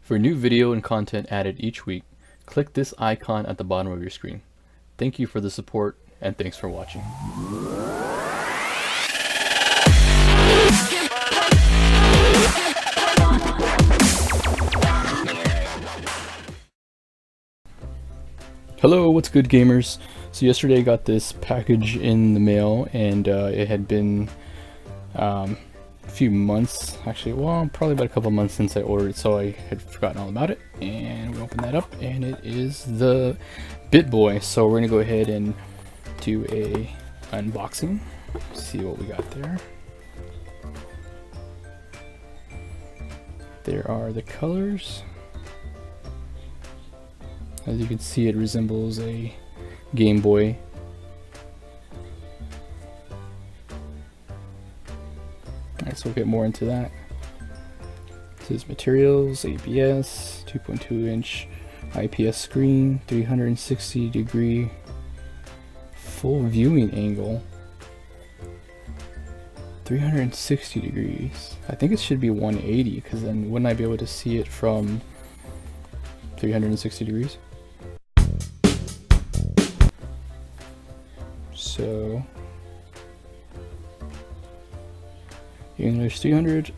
For new video and content added each week, click this icon at the bottom of your screen. Thank you for the support, and thanks for watching. Hello, what's good, gamers? So yesterday I got this package in the mail, and it had been a few months, actually, well, probably about a couple months since I ordered it, so I had forgotten all about it. And we open that up, and it is the Bittboy. So we're gonna go ahead and do a unboxing, see what we got there. There are the colors. As you can see, it resembles a Game Boy. Alright, so we'll get more into that. This is materials, ABS, 2.2-inch IPS screen, 360-degree full viewing angle. 360 degrees. I think it should be 180, because then wouldn't I be able to see it from 360 degrees? So English 300,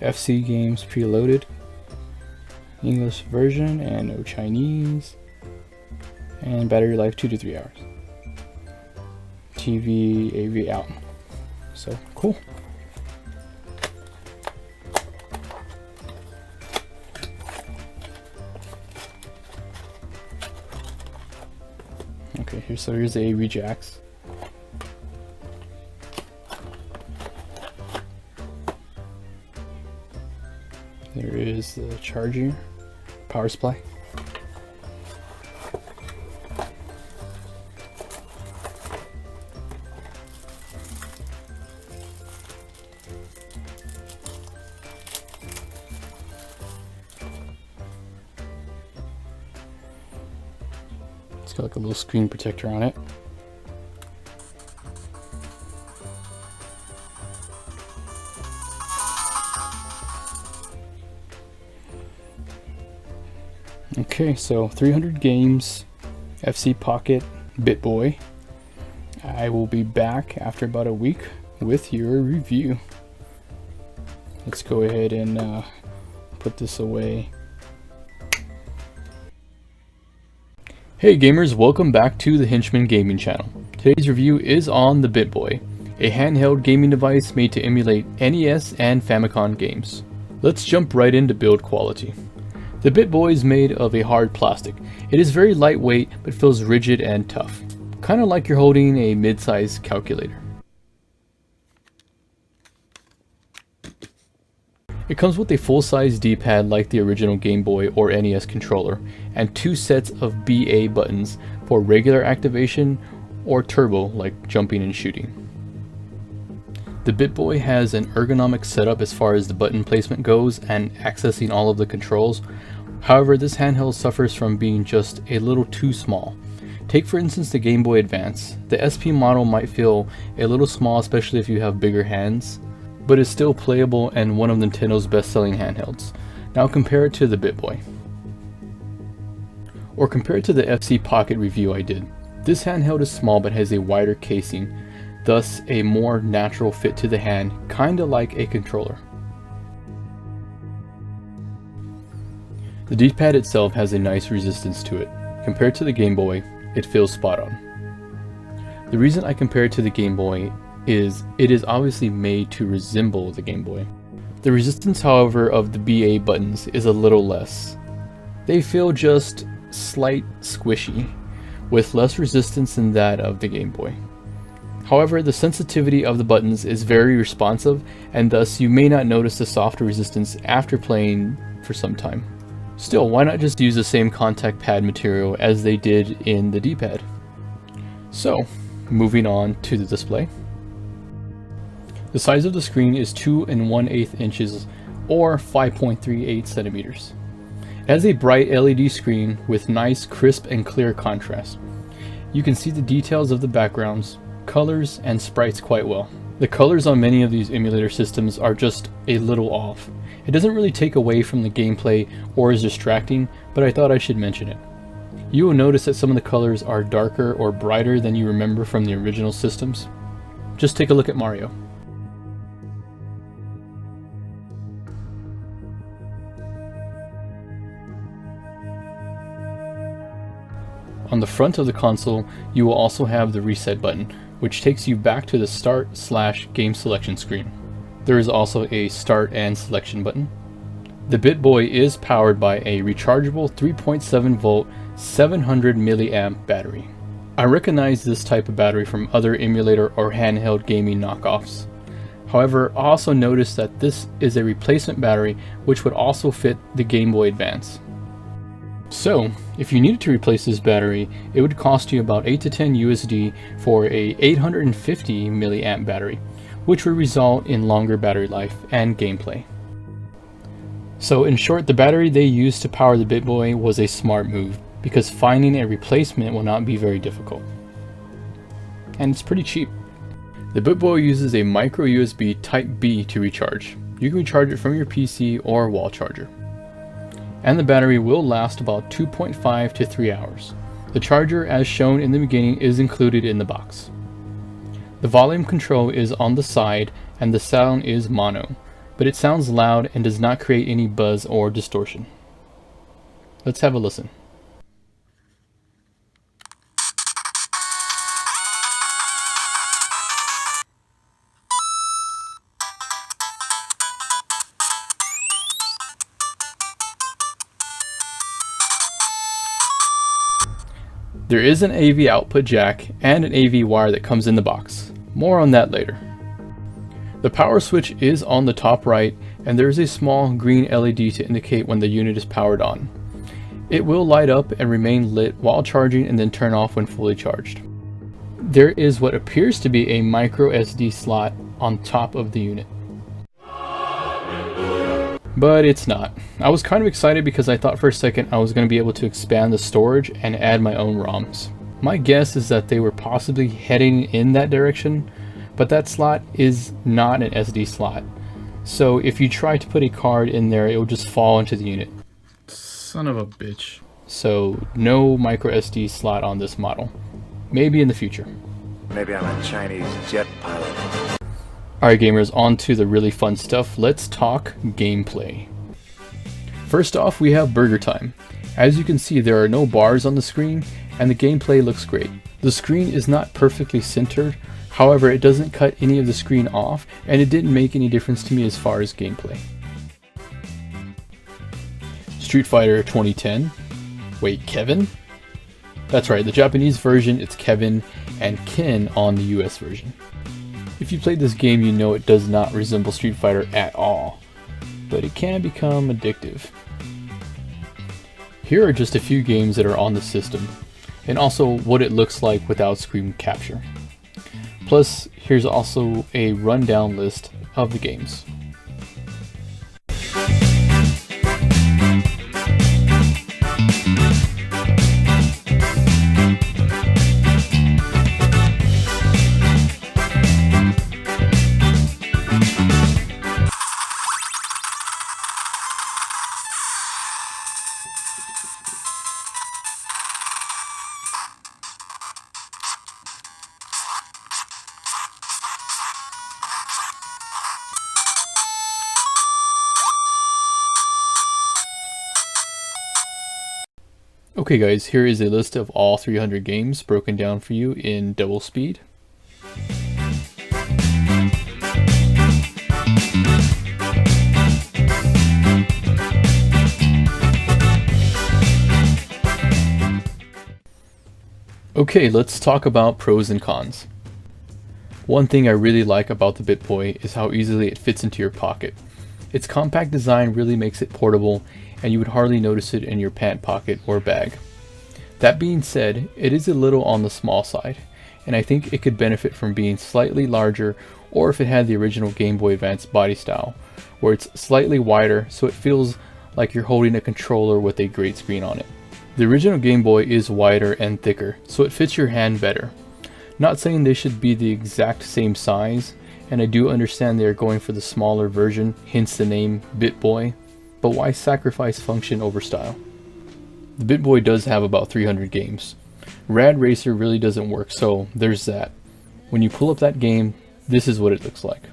FC games preloaded, English version and no Chinese, and battery life 2 to 3 hours. TV AV out. So cool. Okay, here's the AV jacks. There is the charger, power supply. It's got like a little screen protector on it. Okay, so 300 games, FC Pocket, Bittboy. I will be back after about a week with your review. Let's go ahead and put this away. Hey gamers, welcome back to the Henchman Gaming channel. Today's review is on the Bittboy, a handheld gaming device made to emulate NES and Famicom games. Let's jump right into build quality. The Bittboy is made of a hard plastic. It is very lightweight but feels rigid and tough, kind of like you're holding a mid-size calculator. It comes with a full-size D-pad like the original Game Boy or NES controller, and 2 sets of BA buttons for regular activation or turbo like jumping and shooting. The Bittboy has an ergonomic setup as far as the button placement goes and accessing all of the controls. However, this handheld suffers from being just a little too small. Take for instance the Game Boy Advance. The SP model might feel a little small, especially if you have bigger hands, but is still playable and one of Nintendo's best-selling handhelds. Now compare it to the Bittboy. Or compare it to the FC Pocket review I did. This handheld is small but has a wider casing, thus a more natural fit to the hand, kinda like a controller. The D-pad itself has a nice resistance to it. Compared to the Game Boy, it feels spot on. The reason I compare it to the Game Boy is it is obviously made to resemble the Game Boy. The resistance, however, of the BA buttons is a little less. They feel just slight squishy, with less resistance than that of the Game Boy. However, the sensitivity of the buttons is very responsive, and thus you may not notice the softer resistance after playing for some time. Still, why not just use the same contact pad material as they did in the D-pad? So, moving on to the display. The size of the screen is 2 1/8 inches or 5.38 centimeters. It has a bright LED screen with nice crisp and clear contrast. You can see the details of the backgrounds, colors, and sprites quite well. The colors on many of these emulator systems are just a little off. It doesn't really take away from the gameplay or is distracting, but I thought I should mention it. You will notice that some of the colors are darker or brighter than you remember from the original systems. Just take a look at Mario. On the front of the console, you will also have the reset button, which takes you back to the start/game selection screen. There is also a start and selection button. The Bittboy is powered by a rechargeable 3.7 volt 700 milliamp battery. I recognize this type of battery from other emulator or handheld gaming knockoffs. However, I also noticed that this is a replacement battery which would also fit the Game Boy Advance. So, if you needed to replace this battery, it would cost you about 8 to 10 USD for a 850 milliamp battery, which would result in longer battery life and gameplay. So in short, the battery they used to power the Bittboy was a smart move, because finding a replacement will not be very difficult. And it's pretty cheap. The Bittboy uses a micro USB Type B to recharge. You can recharge it from your PC or wall charger. And the battery will last about 2.5 to 3 hours. The charger, as shown in the beginning, is included in the box. The volume control is on the side and the sound is mono, but it sounds loud and does not create any buzz or distortion. Let's have a listen. There is an AV output jack and an AV wire that comes in the box. More on that later. The power switch is on the top right, and there is a small green LED to indicate when the unit is powered on. It will light up and remain lit while charging and then turn off when fully charged. There is what appears to be a micro SD slot on top of the unit. But it's not. I was kind of excited because I thought for a second I was going to be able to expand the storage and add my own ROMs. My guess is that they were possibly heading in that direction, but that slot is not an SD slot. So if you try to put a card in there, it will just fall into the unit. Son of a bitch. So no micro SD slot on this model. Maybe in the future. Maybe I'm a Chinese jet pilot. Alright gamers, on to the really fun stuff. Let's talk gameplay. First off, we have burger time. As you can see, there are no bars on the screen and the gameplay looks great. The screen is not perfectly centered, however it doesn't cut any of the screen off and it didn't make any difference to me as far as gameplay. Street Fighter 2010. Wait, Kevin? That's right, the Japanese version it's Kevin and Ken on the US version. If you played this game, you know it does not resemble Street Fighter at all, but it can become addictive. Here are just a few games that are on the system, and also what it looks like without screen capture. Plus, here's also a rundown list of the games. Okay guys, here is a list of all 300 games broken down for you in double speed. Okay, let's talk about pros and cons. One thing I really like about the Bittboy is how easily it fits into your pocket. Its compact design really makes it portable, and you would hardly notice it in your pant pocket or bag. That being said, it is a little on the small side, and I think it could benefit from being slightly larger, or if it had the original Game Boy Advance body style, where it's slightly wider so it feels like you're holding a controller with a great screen on it. The original Game Boy is wider and thicker, so it fits your hand better. Not saying they should be the exact same size, and I do understand they are going for the smaller version, hence the name Bittboy, but why sacrifice function over style? The Bittboy does have about 300 games. Rad Racer really doesn't work, so there's that. When you pull up that game, this is what it looks like.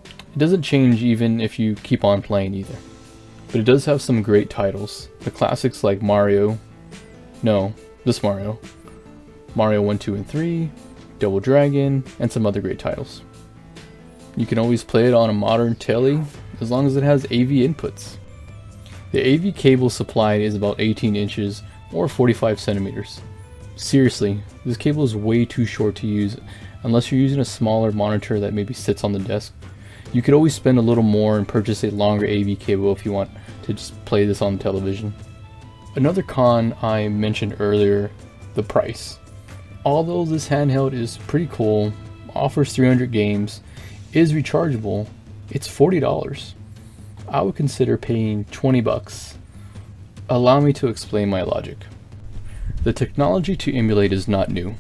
It doesn't change even if you keep on playing either. But it does have some great titles. The classics like Mario, Mario 1, 2, and 3, Double Dragon, and some other great titles. You can always play it on a modern telly as long as it has AV inputs. The AV cable supplied is about 18 inches or 45 centimeters. Seriously, this cable is way too short to use unless you're using a smaller monitor that maybe sits on the desk. You could always spend a little more and purchase a longer AV cable if you want to just play this on television. Another con I mentioned earlier, the price. Although this handheld is pretty cool, offers 300 games, is rechargeable, it's $40. I would consider paying 20 bucks. Allow me to explain my logic. The technology to emulate is not new.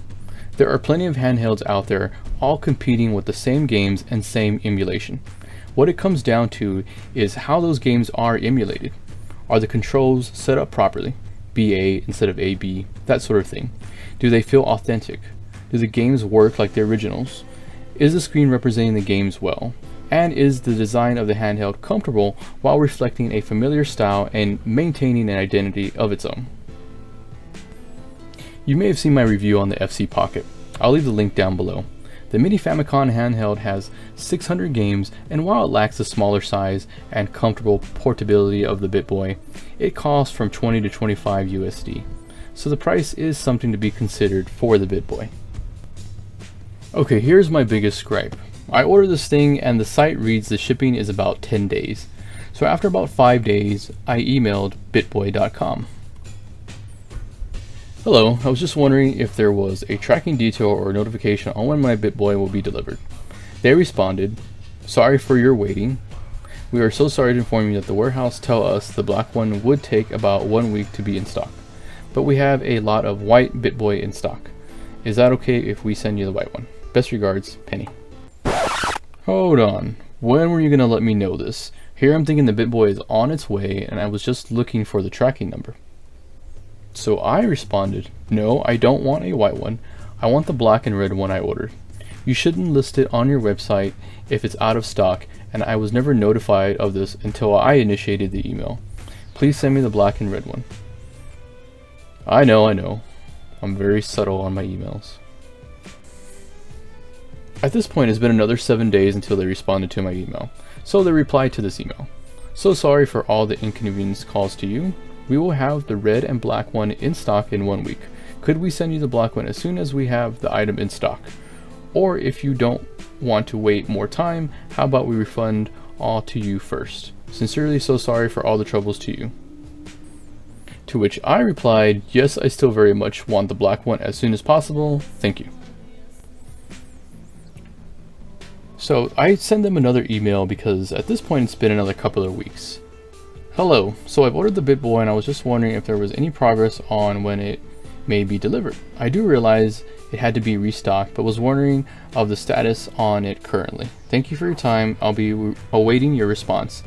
There are plenty of handhelds out there, all competing with the same games and same emulation. What it comes down to is how those games are emulated. Are the controls set up properly? BA instead of AB, that sort of thing. Do they feel authentic? Do the games work like the originals? Is the screen representing the games well? And is the design of the handheld comfortable while reflecting a familiar style and maintaining an identity of its own? You may have seen my review on the FC Pocket. I'll leave the link down below. The Mini Famicom handheld has 600 games, and while it lacks the smaller size and comfortable portability of the Bittboy, it costs from 20 to 25 USD. So the price is something to be considered for the Bittboy. Okay, here's my biggest gripe. I ordered this thing and the site reads the shipping is about 10 days. So after about 5 days, I emailed bittboy.com. Hello, I was just wondering if there was a tracking detail or notification on when my Bittboy will be delivered. They responded, "Sorry for your waiting. We are so sorry to inform you that the warehouse tell us the black one would take about 1 week to be in stock. But we have a lot of white Bittboy in stock. Is that okay if we send you the white one? Best regards, Penny." Hold on, when were you going to let me know this? Here I'm thinking the Bittboy is on its way and I was just looking for the tracking number. So I responded, "No, I don't want a white one. I want the black and red one I ordered. You shouldn't list it on your website if it's out of stock, and I was never notified of this until I initiated the email. Please send me the black and red one." I know. I'm very subtle on my emails. At this point, it's been another 7 days until they responded to my email. So they replied to this email. "So sorry for all the inconvenience caused to you. We will have the red and black one in stock in 1 week. Could we send you the black one as soon as we have the item in stock? Or if you don't want to wait more time, how about we refund all to you first? Sincerely so sorry for all the troubles to you." To which I replied, "Yes, I still very much want the black one as soon as possible. Thank you." So I send them another email because at this point it's been another couple of weeks. "Hello, so I've ordered the Bittboy and I was just wondering if there was any progress on when it may be delivered. I do realize it had to be restocked, but was wondering of the status on it currently. Thank you for your time. I'll be awaiting your response."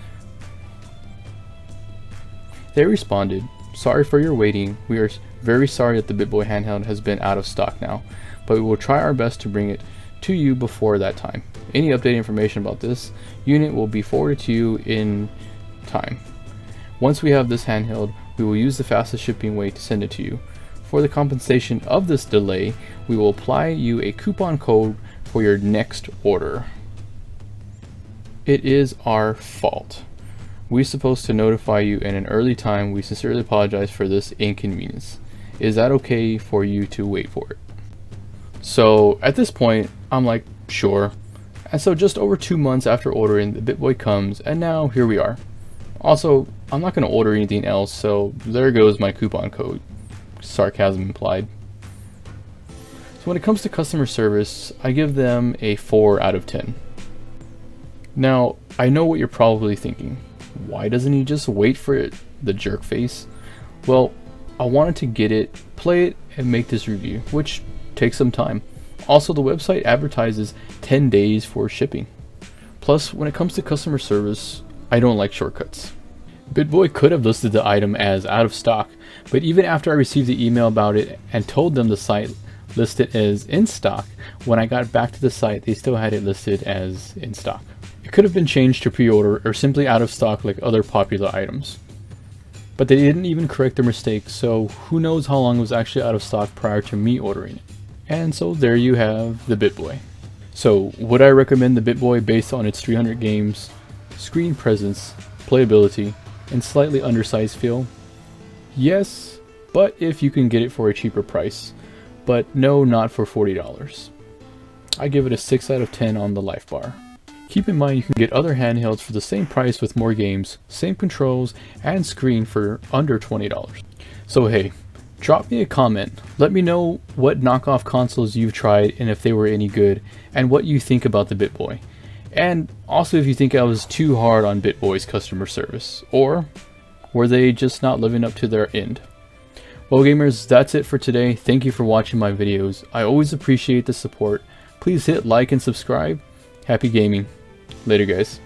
They responded, "Sorry for your waiting. We are very sorry that the Bittboy handheld has been out of stock now, but we will try our best to bring it to you before that time. Any updated information about this unit will be forwarded to you in time. Once we have this handheld, we will use the fastest shipping way to send it to you. For the compensation of this delay, we will apply you a coupon code for your next order. It is our fault. We're supposed to notify you in an early time. We sincerely apologize for this inconvenience. Is that okay for you to wait for it?" So at this point, I'm like, sure. And so just over 2 months after ordering, the Bittboy comes, and now here we are. Also, I'm not going to order anything else, so there goes my coupon code. Sarcasm implied. So when it comes to customer service, I give them a 4 out of 10. Now, I know what you're probably thinking. Why doesn't he just wait for it, the jerk face? Well, I wanted to get it, play it, and make this review, which takes some time. Also, the website advertises 10 days for shipping. Plus, when it comes to customer service, I don't like shortcuts. Bittboy could have listed the item as out of stock, but even after I received the email about it and told them the site listed as in stock, when I got back to the site, they still had it listed as in stock. It could have been changed to pre-order or simply out of stock like other popular items. But they didn't even correct their mistake, so who knows how long it was actually out of stock prior to me ordering it. And so there you have the Bittboy. So would I recommend the Bittboy based on its 300 games, screen presence, playability, and slightly undersized feel? Yes, but if you can get it for a cheaper price. But no, not for $40. I give it a 6 out of 10 on the life bar. Keep in mind you can get other handhelds for the same price with more games, same controls, and screen for under $20. So hey, drop me a comment. Let me know what knockoff consoles you've tried and if they were any good, and what you think about the Bittboy. And also if you think I was too hard on Bittboy's customer service, or were they just not living up to their end? Well gamers, that's it for today. Thank you for watching my videos. I always appreciate the support. Please hit like and subscribe. Happy gaming. Later guys.